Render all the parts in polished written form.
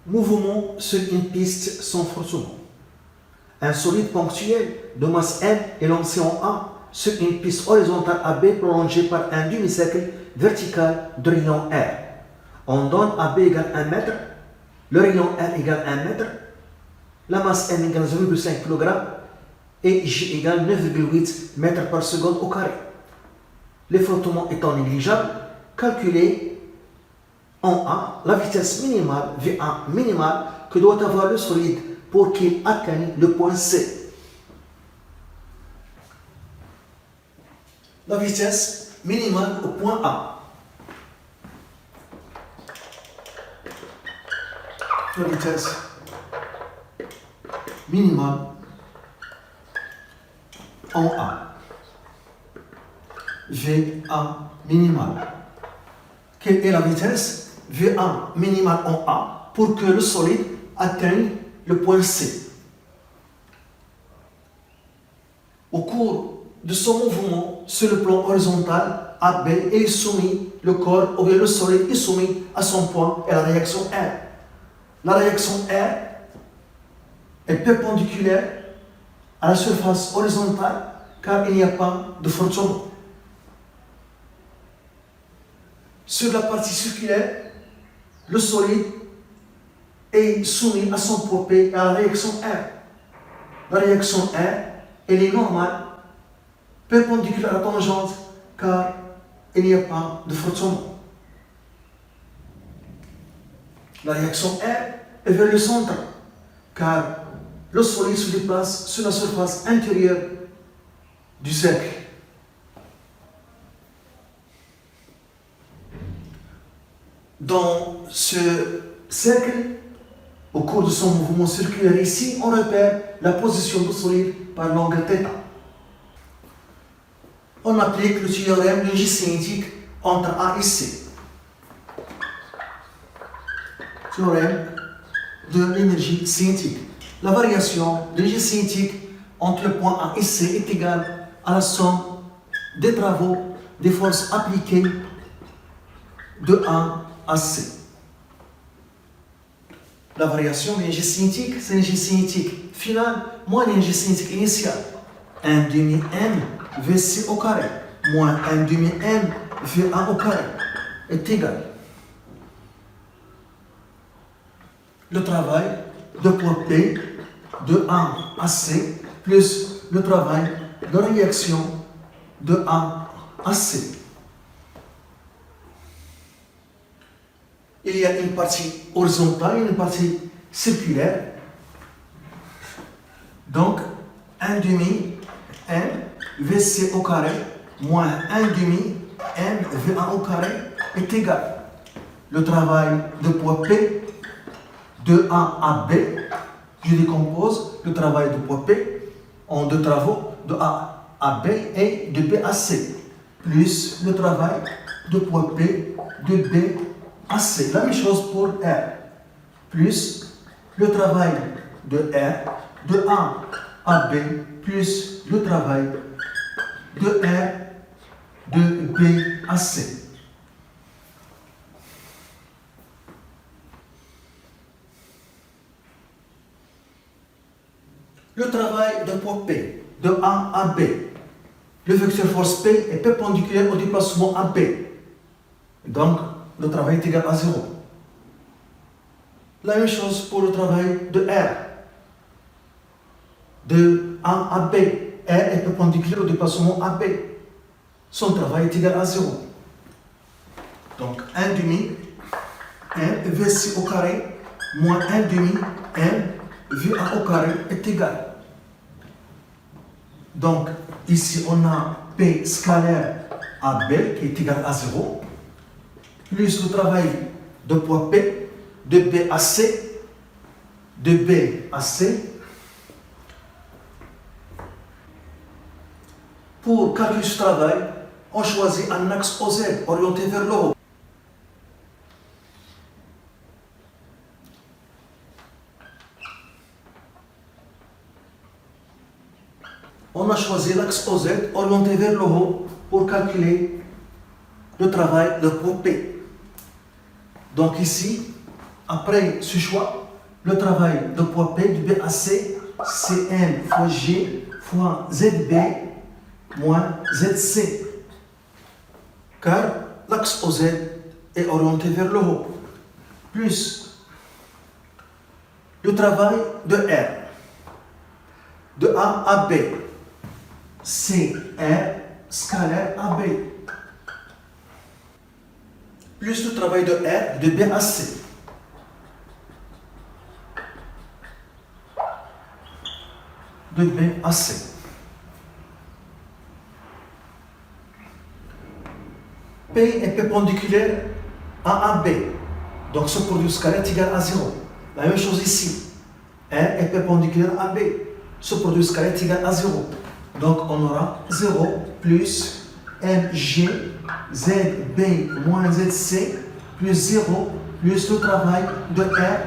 Mouvement sur une piste sans frottement. Un solide ponctuel de masse M est lancé en A sur une piste horizontale AB prolongée par un demi-cercle vertical de rayon R. On donne AB égale 1 mètre, le rayon R égale 1 mètre, la masse M égale 0,5 kg et J égale 9,8 mètres par seconde au carré. Les frottements étant négligeables, calculez en A la vitesse minimale, V1 minimale, que doit avoir le solide pour qu'il atteigne le point C. La vitesse minimale au point A. La vitesse minimale en A. V1 minimale. Quelle est la vitesse V1 minimale en A pour que le solide atteigne le point C? Au cours de son mouvement sur le plan horizontal AB, il est soumis, le corps ou bien le solide est soumis à son point et à la réaction R. La réaction R est perpendiculaire à la surface horizontale car il n'y a pas de frottement. Sur la partie circulaire, le solide est soumis à son point P et à la réaction R. La réaction R, elle est normale, perpendiculaire à la tangente, car il n'y a pas de frottement. La réaction R est vers le centre, car le solide se déplace sur la surface intérieure du cercle. Dans ce cercle, au cours de son mouvement circulaire ici, on repère la position du solide par l'angle θ. On applique le théorème de l'énergie cinétique entre A et C. Théorème de l'énergie cinétique. La variation de l'énergie cinétique entre le point A et C est égale à la somme des travaux des forces appliquées de A à C. La variation de l'énergie cinétique, c'est l'énergie cinétique finale moins l'énergie cinétique initiale. 1 demi M Vc au carré moins 1 demi M V1 au carré est égal. Le travail de point P de A à C plus le travail de réaction de A à C. Il y a une partie horizontale et une partie circulaire. Donc, 1 demi M Vc au carré moins 1 demi M V1 au carré est égal. Le travail de point P de A à B, je décompose le travail de point P en deux travaux de A à B et de B à C, plus le travail de point P de B à C. La même chose pour R, plus le travail de R de A à B, plus le travail de R de B à C. Le travail de point P de A à B. Le vecteur force P est perpendiculaire au déplacement AB. Donc, le travail est égal à 0. La même chose pour le travail de R. De A à B. R est perpendiculaire au déplacement AB. Son travail est égal à 0. Donc, 1 demi M Vc au carré moins 1 demi M V1 au carré est égal. Donc, ici, on a P scalaire AB qui est égal à 0, plus le travail de point P, de B à C, de B à C. Pour calculer ce travail, on choisit un axe OZ orienté vers le haut. On a choisi l'axe OZ orienté vers le haut pour calculer le travail de point P. Donc ici, Après ce choix, le travail de poids P du BAC, c'est M fois G fois ZB moins ZC. Car l'axe OZ est orienté vers le haut. Plus le travail de R, de A à B, c'est R scalaire AB. Plus le travail de R de B à C. De B à C. P est perpendiculaire à AB. Donc ce produit scalaire est égal à 0. La même chose ici. R est perpendiculaire à B. Ce produit scalaire est égal à 0. Donc on aura 0 plus MG ZB moins ZC plus 0 plus le travail de R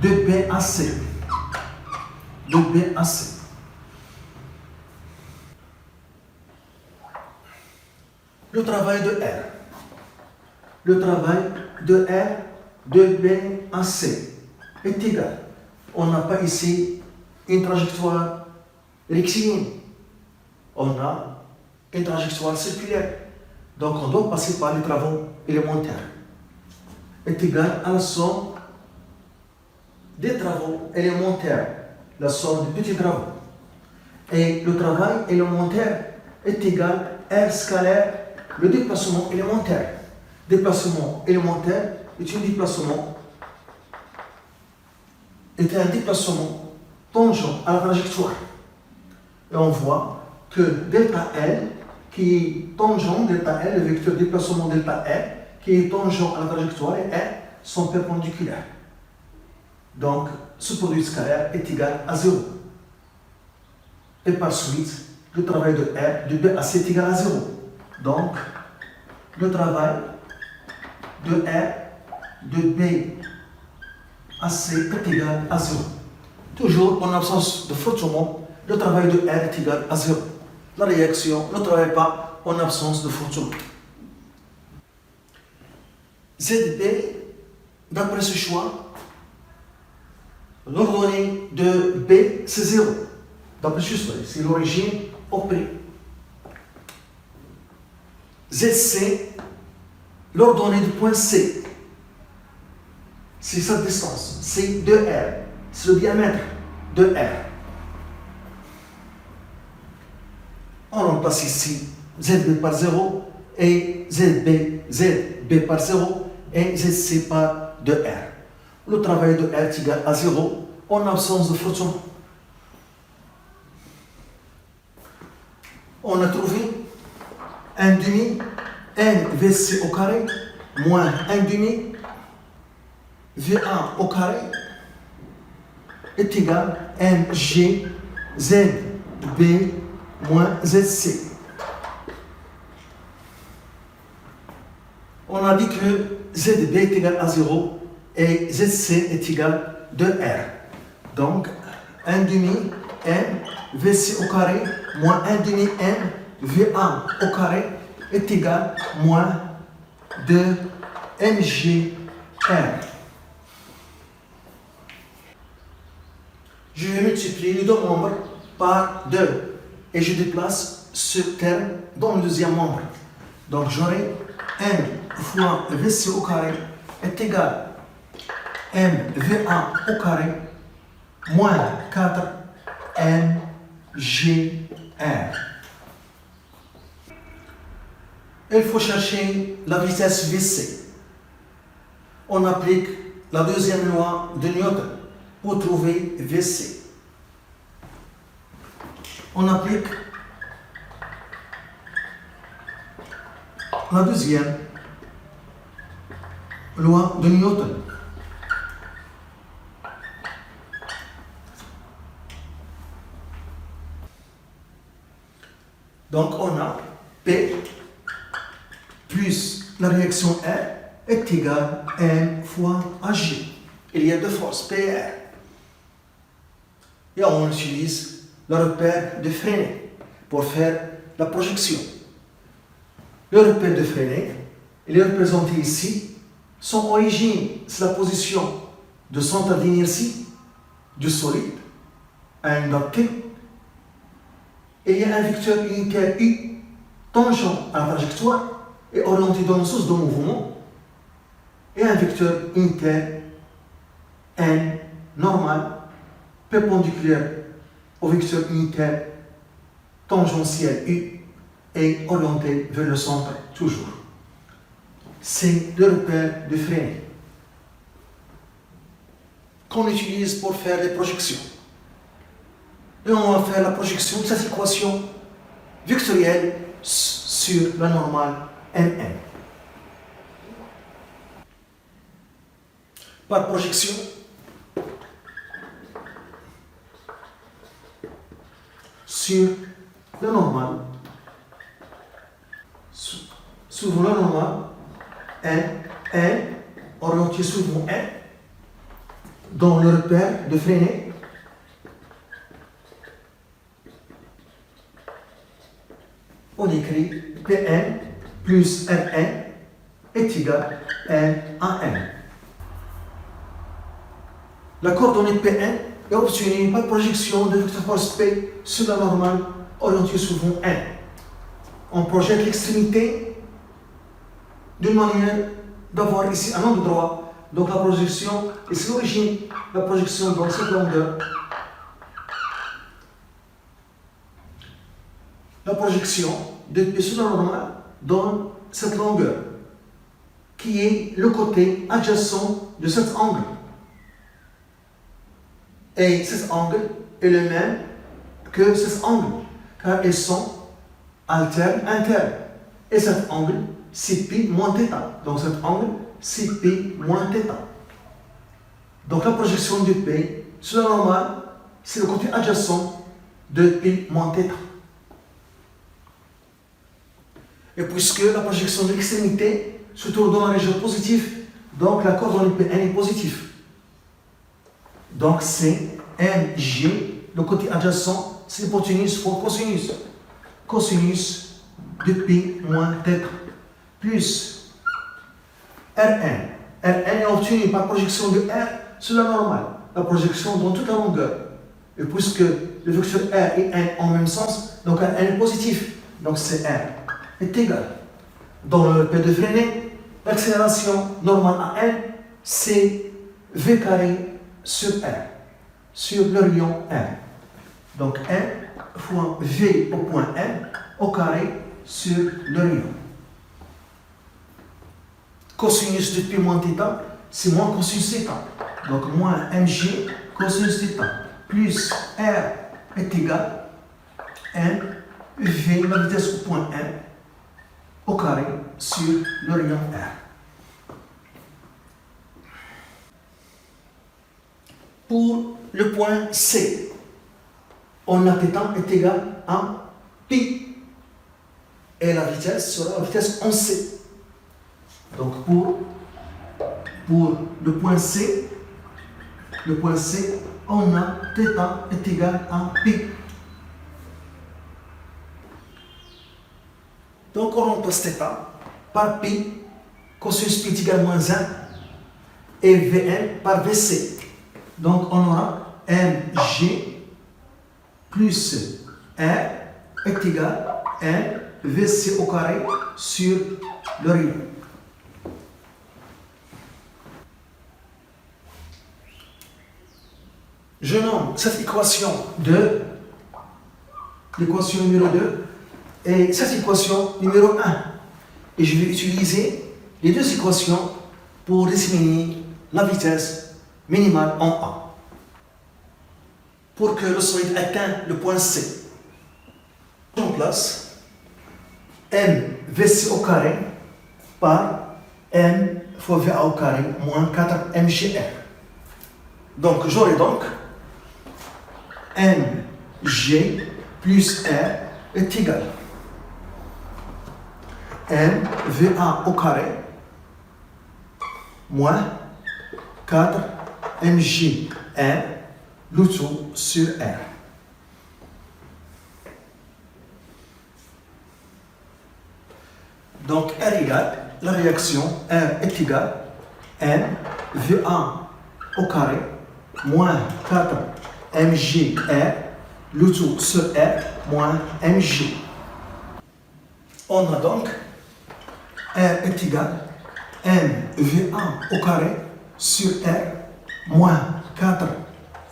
de B à C. De B à C. Le travail de R. Le travail de R de B à C est égal. On n'a pas ici une trajectoire rectiligne. On a une trajectoire circulaire. Donc on doit passer par les travaux élémentaires. Est égal à la somme des travaux élémentaires. La somme des petits travaux. Et le travail élémentaire est égal à R scalaire le déplacement élémentaire. Déplacement élémentaire est un déplacement tangent à la trajectoire. Et on voit que delta L, qui est tangent delta L, le vecteur déplacement delta L, qui est tangent à la trajectoire et R sont perpendiculaires. Donc, ce produit scalaire est égal à 0. Et par suite, le travail de R de B à C est égal à 0. Donc, le travail de R de B à C est égal à 0. Toujours en absence de frottement, le travail de R est égal à 0. La réaction ne travaille pas en absence de frottement. ZB, d'après ce choix, l'ordonnée de B, c'est 0. D'après ce choix, c'est l'origine opérée. ZC, l'ordonnée du point C, c'est sa distance, c'est 2R, c'est le diamètre de R. On remplace ici ZB par 0 et ZB par 0 et ZC par 2R. Le travail de R est égal à 0 en absence de frottement. On a trouvé 1 demi NVC au carré moins 1 demi VA au carré est égal à MG ZB moins ZC. On a dit que ZB est égal à 0 et ZC est égal à 2R. Donc 1 demi M VC au carré moins 1 demi M VA au carré est égal à moins 2 MGR. Je vais multiplier les deux membres par 2 et je déplace ce terme dans le deuxième membre. Donc j'aurai M fois VC au carré est égal à MVA au carré moins 4 MGR. Il faut chercher la vitesse VC. On applique la deuxième loi de Newton pour trouver VC. On applique la deuxième loi de Newton. Donc on a P plus la réaction R est égale à M fois AG. Il y a deux forces, P et R. Et on utilise le repère de Freinet pour faire la projection. Le repère de Freinet, il est représenté ici Son origine, c'est la position de centre d'inertie du solide à une date T. Et il y a un vecteur unitaire U tangent à la trajectoire et orienté dans le sens de mouvement. Et un vecteur unitaire N normal perpendiculaire au vecteur unitaire tangentiel U et orienté vers le centre toujours. C'est le repère de Freinet qu'on utilise pour faire les projections. Et on va faire la projection de cette équation vectorielle sur la normale Mn. Par projection, sur la normale, souvent la normale, N, orienté souvent N, dans le repère de Freinet, on écrit Pn plus Rn est égal à N à N. La coordonnée Pn est obtenue par projection de vecteur force P sur la normale orientée souvent N. On projette l'extrémité d'une manière d'avoir ici un angle droit. Donc la projection, et c'est l'origine, la projection dans cette longueur. La projection de P sur la normale donne cette longueur, qui est le côté adjacent de cet angle. Et cet angle est le même que cet angle, car ils sont internes. Et cet angle, c'est pi moins θ. Donc cet angle, c'est pi moins θ. Donc la projection de P sur la normale, c'est le côté adjacent de pi moins θ. Et puisque la projection de l'extrémité se trouve dans la région positive, donc la coordonnée Pn est positive. Donc c'est Mg, le côté adjacent, c'est l'hypoténuse fois cosinus. Cosinus de pi moins θ plus Rn. Rn est obtenu par projection de R sur la normale, la projection dans toute la longueur. Et puisque le vecteur R et N ont le même sens, donc Rn est positif, donc c'est R est égal. Dans le repère de Freinet, l'accélération normale à N, c'est V carré sur R, sur le rayon R. Donc N fois V au point N au carré sur le rayon. Cosinus de pi moins θ, c'est moins cosinus θ. Donc moins Mg cosinus θ plus R est égal à N V, la vitesse au point N, au carré sur le rayon R. Pour le point C, on a θ est égal à pi et la vitesse sera la vitesse en C. Donc pour le point C, on a θ est égal à pi. Donc on remplace θ par pi, cosinus pi est égal à moins 1 et Vn par Vc. Donc on aura Mg plus R est égal à N Vc au carré sur le rayon. Je nomme cette équation 2, l'équation numéro 2, et cette équation numéro 1. Et je vais utiliser les deux équations pour déterminer la vitesse minimale en A. Pour que le solide atteigne le point C, je remplace mvc au carré par m fois va au carré moins 4mgr. Donc j'aurai donc mg plus r est égal mva au carré moins 4mgr le tout sur r. Donc R égale, la réaction R est égale m VA au carré moins 4 mg R, le tout sur R moins mg. On a donc R est égal à mVA au carré sur R moins 4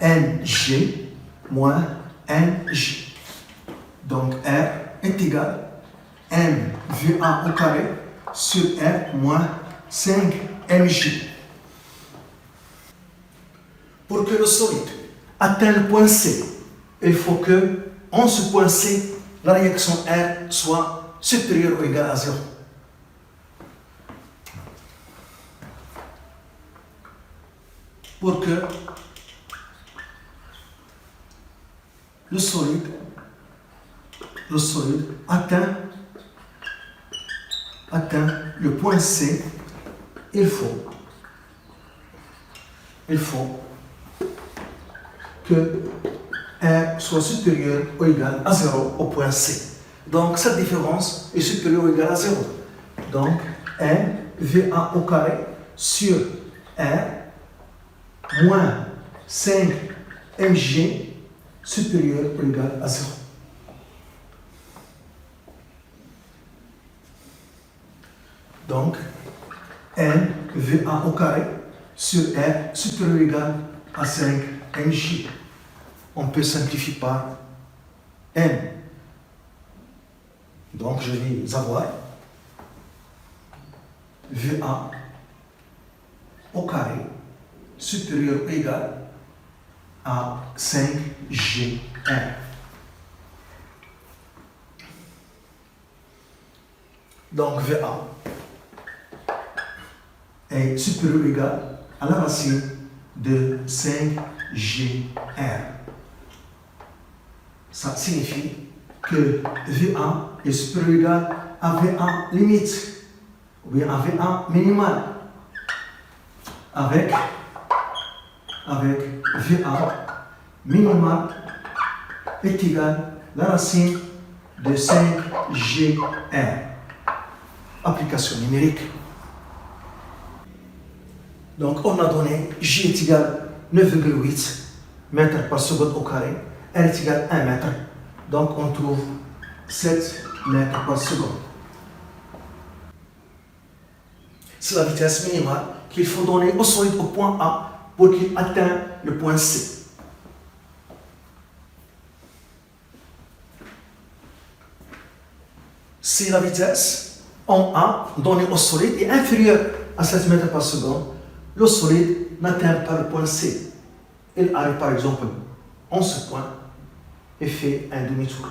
mg moins mg. Donc R est égal à mVA au carré sur R moins 5 mg. Pour que le solide atteigne le point C, il faut que, en ce point C, la réaction R soit supérieure ou égale à 0. Pour que le solide atteigne le point C, il faut que R soit supérieur ou égal à 0 au point C. Donc, cette différence est supérieure ou égale à 0. Donc, M VA au carré sur R moins 5 mg supérieur ou égal à 0. Donc, M VA au carré sur R supérieur ou égal à 5 mg. On peut simplifier par M. Donc, je vais avoir VA au carré supérieur ou égal à 5GR. Donc, VA est supérieur ou égal à la racine de 5GR. Ça signifie que VA est supérieur ou égal à VA limite, ou bien à VA minimal, avec VA minimal est égal à la racine de 5GR. Application numérique. Donc, on a donné J est égal à 9,8 mètres par seconde au carré, R est égal à 1 mètre. Donc, on trouve 7 mètres par seconde. C'est la vitesse minimale qu'il faut donner au solide au point A pour qu'il atteigne le point C. Si la vitesse en A donnée au solide est inférieure à 7 mètres par seconde, le solide n'atteint pas le point C. Il arrive par exemple en ce point et fait un demi-tour.